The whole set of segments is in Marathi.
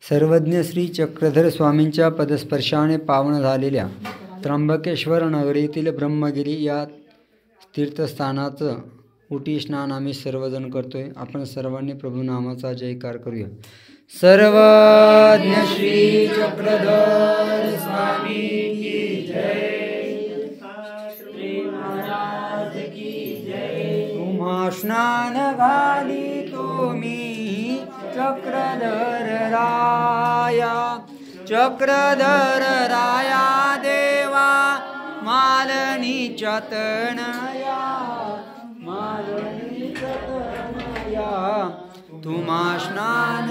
सर्वज्ञ श्री चक्रधर स्वामींच्या पदस्पर्शाने पावन झालेल्या त्र्यंबकेश्वर नगरीतील ब्रह्मगिरी या तीर्थस्थानाचं उटी स्नान आम्ही सर्वजण करतोय। आपण सर्वांनी प्रभू नामाचा जयकार करूया। सर्वज्ञ श्री चक्रधर स्वामी की जय, श्री महाराज की जय। तुम्हा स्नान घाली तुम्ही चक्रधर राया, चक्रधर राया देवा मालनीच्या तनया, मालनीच्या तनया। तुम्हा स्नान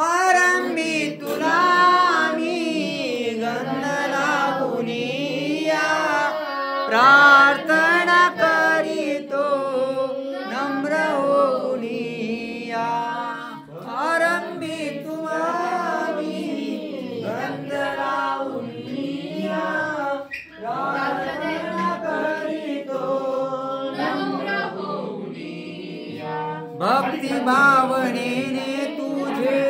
आरंभी तुला मी गंध लावूनिया, प्रार्थना करीतो नम्र होऊनिया। आरंभी तुला मी गंध लावूनिया, प्रार्थना करीतो नम्र होऊनिया। भक्ती भावनेने तुझे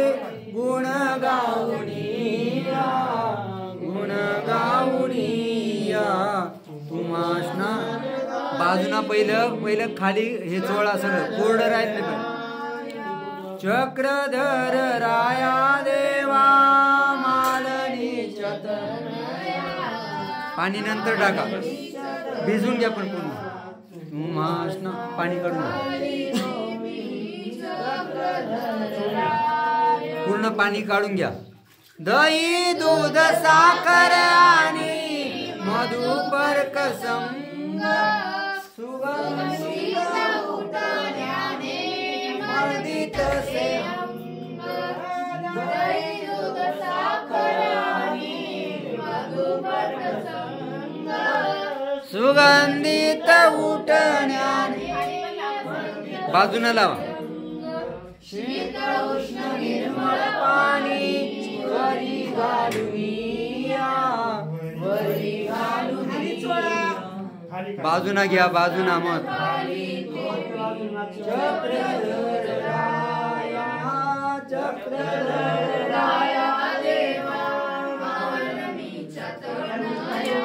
गुण गाऊनिया, गुण गाऊनिया। तुम्हा स्नान बाजूना पहिलं खाली हे चोळा सगळं कोरड राहिलं नाही। चक्रधर राया देवा मालनीच्या तनया, पाणी नंतर टाका, भिजून घ्या पण पूर्ण। तुम्हा स्नान पाणी काढून पूर्ण पाणी काढून घ्या। दही दूध साखर आणि मधु पर्क संग, सुगंधी उठण्याने मर्दित से अंग। दही दूध साखर आणि मधु पर्क संग, सुगंधित उठण्याने। बाजूला लावा। शीतल उष्ण निर्मळ पाणी वरी घालूनिया, वरी घालूनिया। बाजूना घ्या, बाजूना मत। चक्रधर राया, चक्रधर राया देवा मालनीच्या तनया,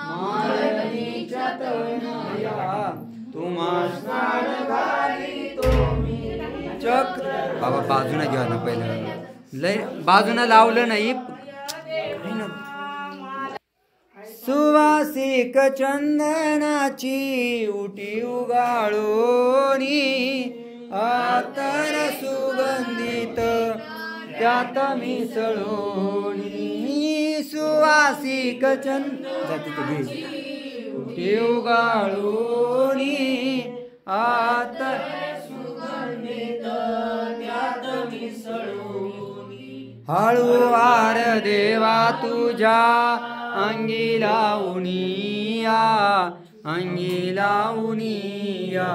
मालनीच्या तनया। तुम्हा स्नान घालितो मी चक्र। बाबा बाजूना घ्या ना, पहिलं लय बाजूना लावलं नाही। सुवासिक चंदनाची उटी उगाळोनी, अत्तर सुगंधित त्यात मिसळोनी। सुवासिक चंदनाची उटी उगाळोनी, अत्तर सुगंधित त्यात मिसळोनी। हळूवार देवा तुझ्या अंगी लावूनिया, अंगी लावूनिया।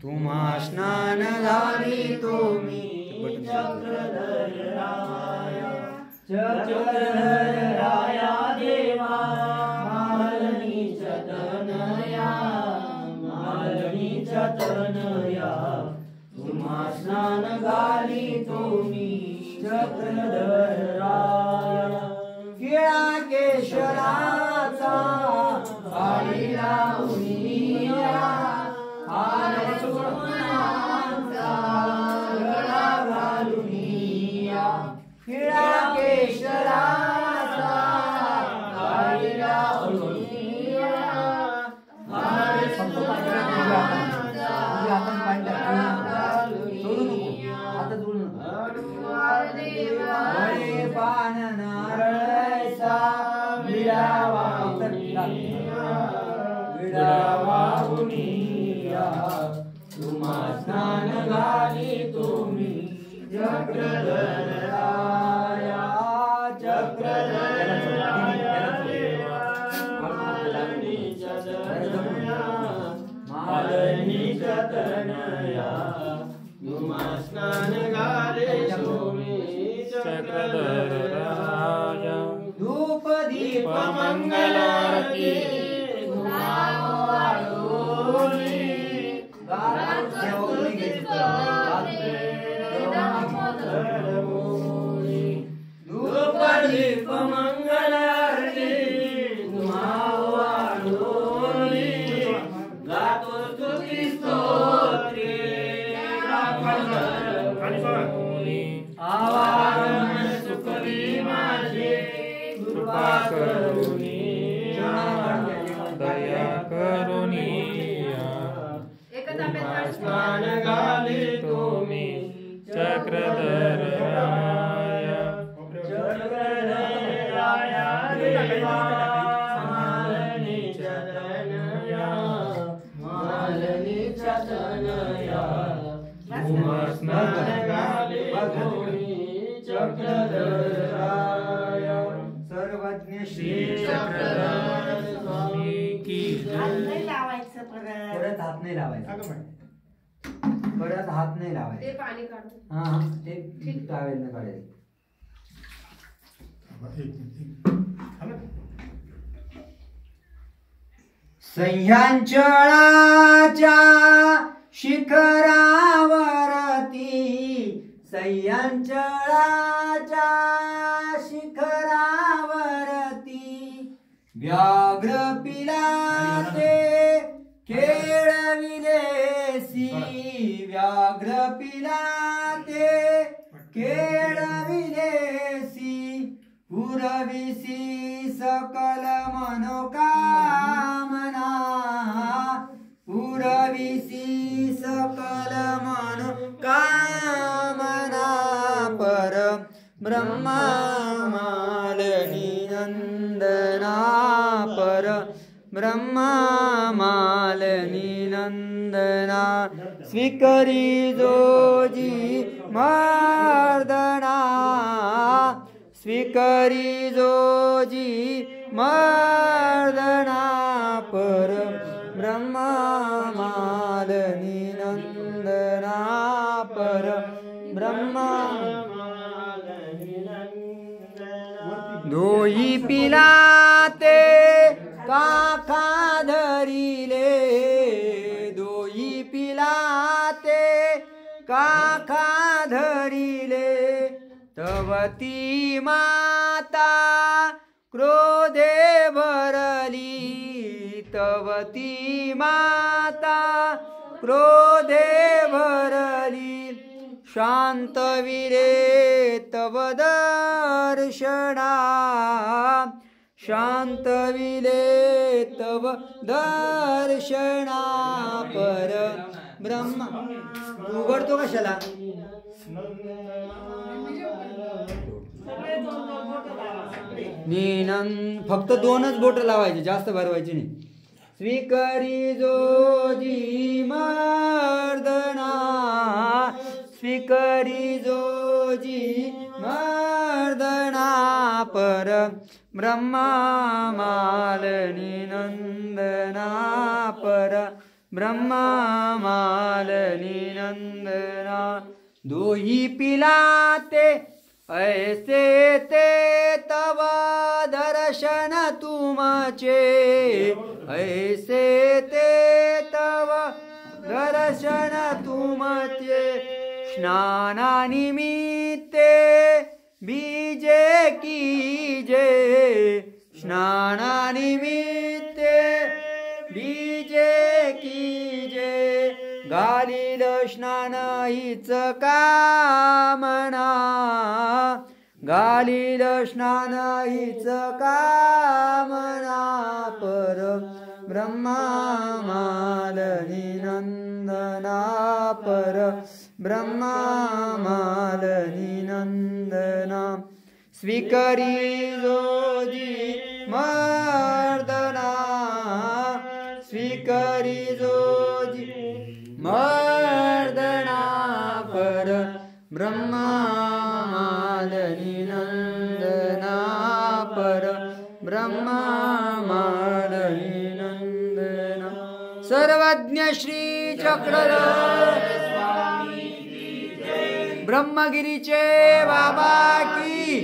तुम्हा स्नान घालितो मी चक्रधर राया, चक्रधर राया देवा मालनीच्या तनया, मालनीच्या तनया। तुम्हा स्नान घालितो मी चक्रधर राया। किळा केशराचा काळी लावूनिया, हार सुमनांचा गळा घालूनिया। किळा केशराचा काळी लावूनिया, हार सुमनांचा पान नारळाचा विडा वाहुनिया। तुम्हा स्नान घालितो मी चक्रधर राया, चक्रधर राया देवा मालनीच्या तनया, मालनीच्या तनया। तुम्हा स्नान घालितो मी चक्रधर राया। धूप दीप मंगलारती तुम्हा वाढोनी, गारा दया करुणी स्नान घाले तुम्ही चक्रधर राया स्नान घाले तुम्ही चक्रधर राया सर्वज्ञ श्री चक्रधर स्वामी की परत हात नाही लावायचा परत हात नाही लावायचा ते पाणी काढतो हा ते टावेल न काढायचं सह्यांचळाच्या शिखरावरती सह्यांचळाच्या शिखरावरती व्याघ्र पिलाते खेळविलेसी व्याघ्र पिलाते खेळविलेसी पुरविसी सकल मनोकामना पुरविसी सकल मनोकामना पर ब्रह्मा मालनी नंदना पर ब्रह्मा मालनी नंदना स्वीकरी जोजी मर्दना स्वीकरी जोजी मर्दना पर ब्रह्मा मालनी नंदना पर ब्रह्मा दोही पिलाते काखा धरिले दोही पिलाते काखा धरिले तवती माता क्रोधे भरली तवती माता क्रोधे भरली शांतविरे तव दर्शना शांतविले तव दर्शना पर ब्रह्म उघडतो कशाला फक्त दोनच बोट लावायची जास्त भरवायची नाही स्वीकरी जोजी मर्दना स्वीकरी जोजी मर्दना पर ब्रह्मा मालनी नंदना पर ब्रह्मा मालनी नंदना दोही पिलाते ऐसे ते तव दर्शन तुमचे ऐसे ते तव दर्शन तुमचे स्नानानिमित्ते बीजे कीजे स्नानानिमित्ते बीजे कीजे घालील स्नान हीच कामना घालील स्नान हीच कामना पर ब्रह्मा मालनी नंदना पर ब्रह्मा मालनी नंदना स्वीकरी जोजी मर्दना स्वीकरी जोजी मर्दना पर ब्रह्मा मालनी नंदना पर ब्रह्मा मालनी नंदना सर्वज्ञ श्री चक्रधर ब्रह्मगिरीचे बाबा की